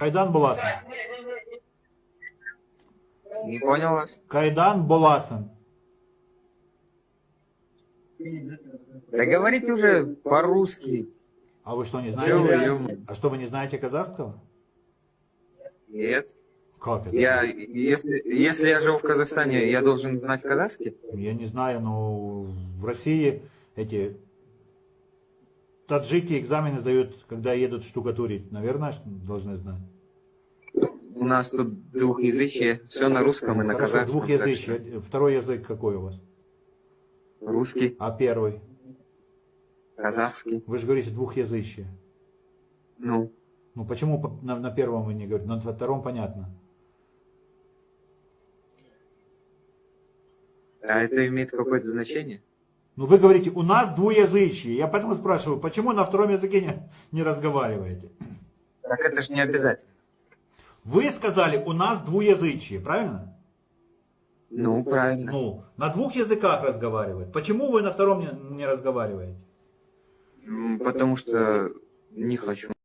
Кайдан Буласан. Не понял вас. Кайдан Буласан. Да говорите уже по-русски. А вы что, не Чё знаете? вы, А что, вы не знаете казахского? Нет. Как это? Если я живу в Казахстане, я должен знать казахский? Я не знаю, но в России эти таджики экзамены сдают, когда едут штукатурить. Наверное, должны знать. У нас тут двухязычие. Все на русском и на Хорошо, казахском. так что двухязычие. Второй язык какой у вас? Русский, А первый? казахский. Вы же говорите двухязычие. Ну, Ну почему на первом вы не говорите? На втором понятно. а это имеет какое-то значение? Ну вы говорите, у нас двуязычие. Я поэтому спрашиваю, почему на втором языке не разговариваете? Так это же не обязательно. Вы сказали, у нас двуязычие, правильно? Ну, правильно. Ну, на двух языках разговаривают. Почему вы на втором не разговариваете? Потому что не хочу.